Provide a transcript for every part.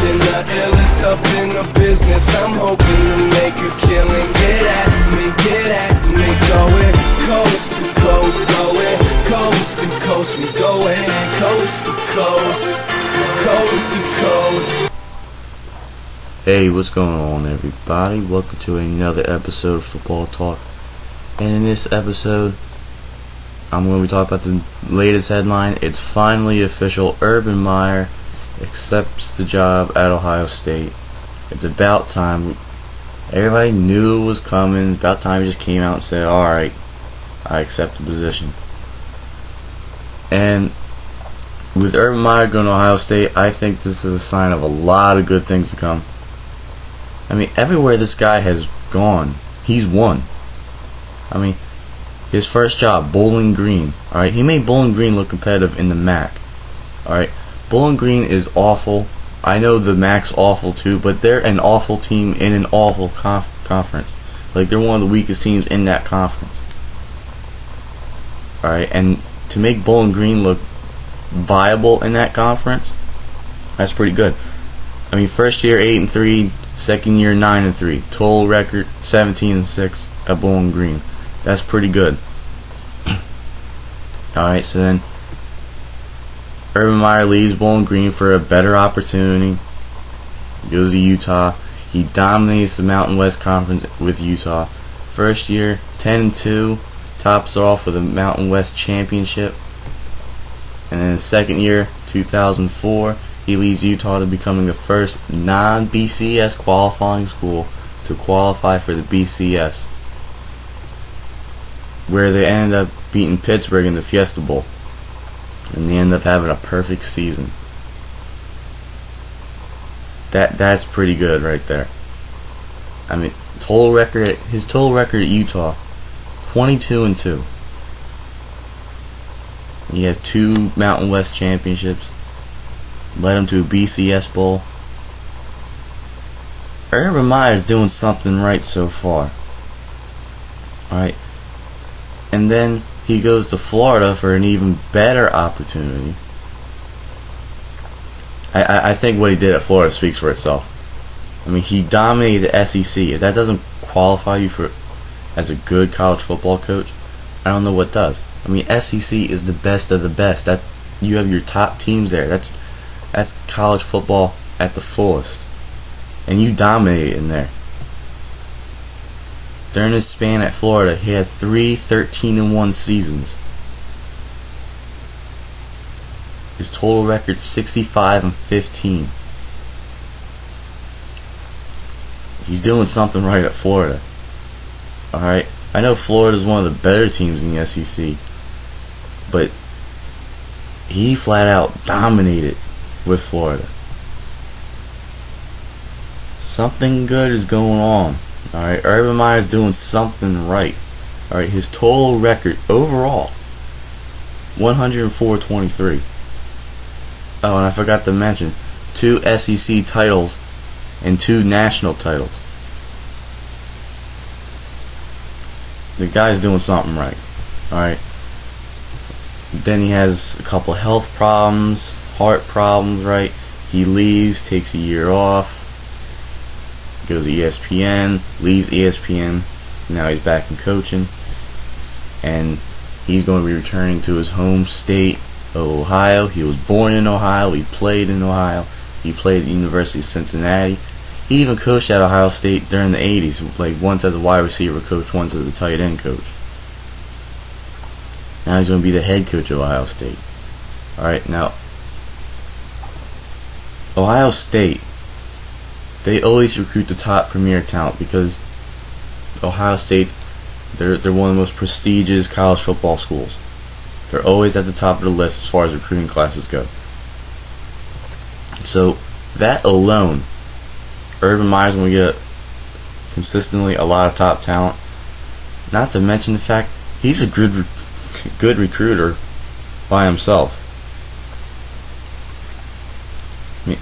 attention, the illest up in the business. I'm hoping to make a killing. Get at me, going coast to coast, going coast to coast. We going coast to coast, coast to coast. Hey, what's going on, everybody? Welcome to another episode of Football Talk. And in this episode, I'm going to be talking about the latest headline. It's finally official. Urban Meyer accepts the job at Ohio State. It's about time. Everybody knew it was coming. It's about time he just came out and said, alright, I accept the position. And with Urban Meyer going to Ohio State, I think this is a sign of a lot of good things to come. I mean, everywhere this guy has gone, he's won. I mean, his first job, Bowling Green. Alright, he made Bowling Green look competitive in the MAC. Alright, Bowling Green is awful. I know the MAC's awful too, but they're an awful team in an awful conference. Like, they're one of the weakest teams in that conference. Alright, and to make Bowling Green look viable in that conference, that's pretty good. I mean, first year 8-3, second year 9-3, total record 17-6 at Bowling Green. That's pretty good. Alright, so then Urban Meyer leaves Bowling Green for a better opportunity. He goes to Utah. He dominates the Mountain West Conference with Utah. First year 10-2, tops off with a Mountain West championship. And then the second year, 2004, he leads Utah to becoming the first non-BCS qualifying school to qualify for the BCS, where they ended up beating Pittsburgh in the Fiesta Bowl, and they ended up having a perfect season. That's pretty good right there. I mean, his total record at Utah, 22-2. He had 2 Mountain West championships, led him to a BCS Bowl. Urban Meyer is doing something right so far. Alright. And then he goes to Florida for an even better opportunity. I think what he did at Florida speaks for itself. I mean, he dominated the SEC. If that doesn't qualify you for as a good college football coach, I don't know what does. I mean, SEC is the best of the best. That you have your top teams there. That's college football at the fullest. And you dominate in there. During his span at Florida, he had 3 13-1 seasons. His total record 65-15. He's doing something right at Florida. Alright, I know Florida's one of the better teams in the SEC, but he flat out dominated with Florida. Something good is going on. Alright, Urban Meyer's doing something right. Alright, his total record overall, 104-23. Oh, and I forgot to mention, 2 SEC titles and 2 national titles. The guy's doing something right. Alright. Then he has a couple health problems, heart problems, right? He leaves, takes a year off, goes to ESPN, leaves ESPN, now he's back in coaching, and he's going to be returning to his home state of Ohio. He was born in Ohio, he played in Ohio, he played at the University of Cincinnati. He even coached at Ohio State during the 80s, like once as a wide receiver coach, once as a tight end coach. Now he's going to be the head coach of Ohio State. Alright, now, Ohio State, they always recruit the top premier talent because Ohio State's, they're one of the most prestigious college football schools. They're always at the top of the list as far as recruiting classes go. So, that alone, Urban Meyer's going to get consistently a lot of top talent. Not to mention the fact he's a good recruiter by himself. I mean,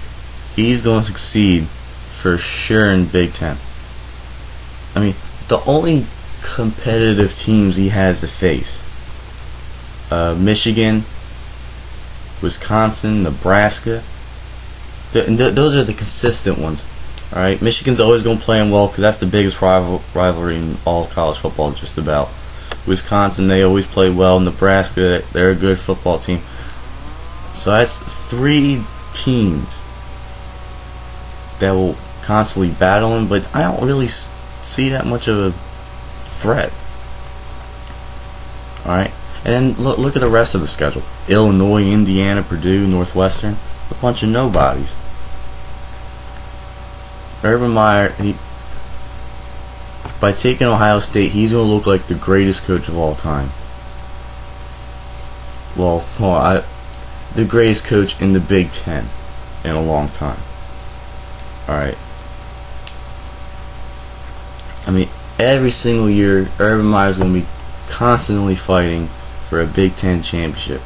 he's going to succeed for sure in Big Ten. I mean, the only competitive teams he has to face, Michigan, Wisconsin, Nebraska, Those are the consistent ones. All right, Michigan's always going to play them well because that's the biggest rivalry in all of college football, just about. Wisconsin, they always play well. Nebraska, they're a good football team. So that's 3 teams that will constantly battle them, but I don't really see that much of a threat. All right, and then look at the rest of the schedule: Illinois, Indiana, Purdue, Northwestern, a bunch of nobodies. Urban Meyer, by taking Ohio State, he's going to look like the greatest coach of all time. Well, the greatest coach in the Big Ten in a long time. Alright. I mean, every single year, Urban Meyer's going to be constantly fighting for a Big Ten championship.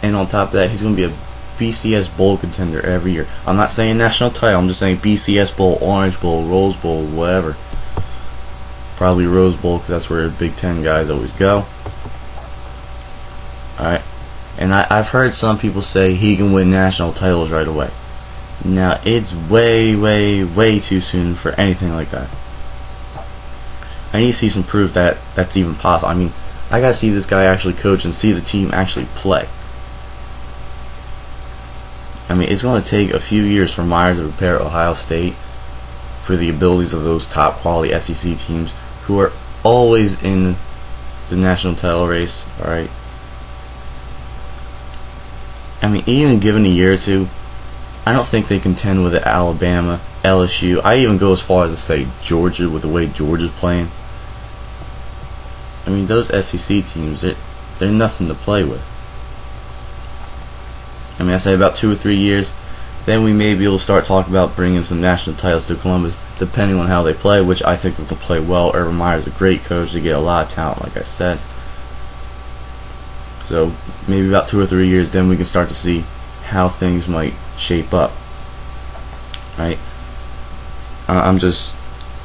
And on top of that, he's going to be a BCS Bowl contender every year. I'm not saying national title, I'm just saying BCS Bowl, Orange Bowl, Rose Bowl, whatever. Probably Rose Bowl because that's where Big Ten guys always go. Alright. And I've heard some people say he can win national titles right away. Now, it's way, way, way too soon for anything like that. I need to see some proof that that's even possible. I mean, I gotta see this guy actually coach and see the team actually play. I mean, it's going to take a few years for Meyer to prepare Ohio State for the abilities of those top quality SEC teams who are always in the national title race. Alright. I mean, even given a year or two, I don't think they contend with Alabama, LSU. I even go as far as to say Georgia, with the way Georgia's playing. I mean, those SEC teams, they're nothing to play with. I mean, I say about 2 or 3 years, then we may be able to start talking about bringing some national titles to Columbus, depending on how they play, which I think that they'll play well. Urban Meyer's a great coach. They get a lot of talent, like I said. So maybe about 2 or 3 years, then we can start to see how things might shape up. Right?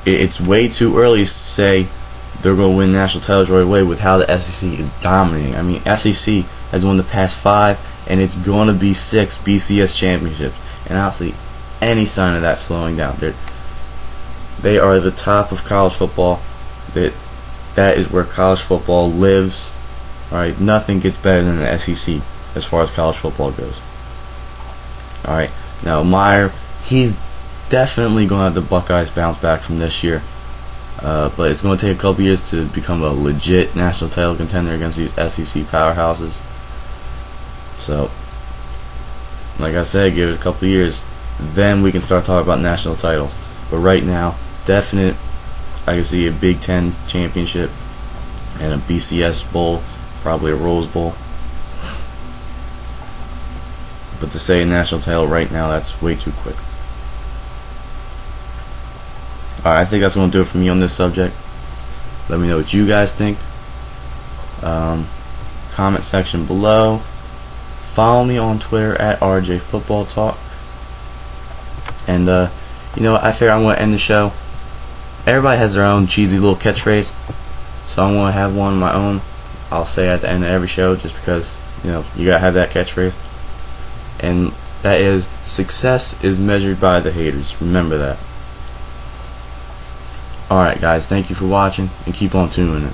It's way too early to say they're going to win national titles right away with how the SEC is dominating. I mean, SEC has won the past 5, and it's going to be 6 BCS championships. And I don't see any sign of that slowing down. They are the top of college football. That is where college football lives. Alright, nothing gets better than the SEC as far as college football goes. Alright, now Meyer, he's definitely going to have the Buckeyes bounce back from this year. But it's going to take a couple years to become a legit national title contender against these SEC powerhouses. So, like I said, give it a couple years, then we can start talking about national titles. But right now, definite, I can see a Big Ten championship and a BCS bowl, probably a Rose Bowl. But to say a national title right now, that's way too quick. Alright, I think that's going to do it for me on this subject. Let me know what you guys think. Comment section below. Follow me on Twitter at RJFootballTalk. And, you know what, I figure I'm going to end the show. Everybody has their own cheesy little catchphrase, so I'm going to have one of my own. I'll say at the end of every show just because, you know, you got to have that catchphrase. And that is, success is measured by the haters. Remember that. Alright guys, thank you for watching, and keep on tuning in.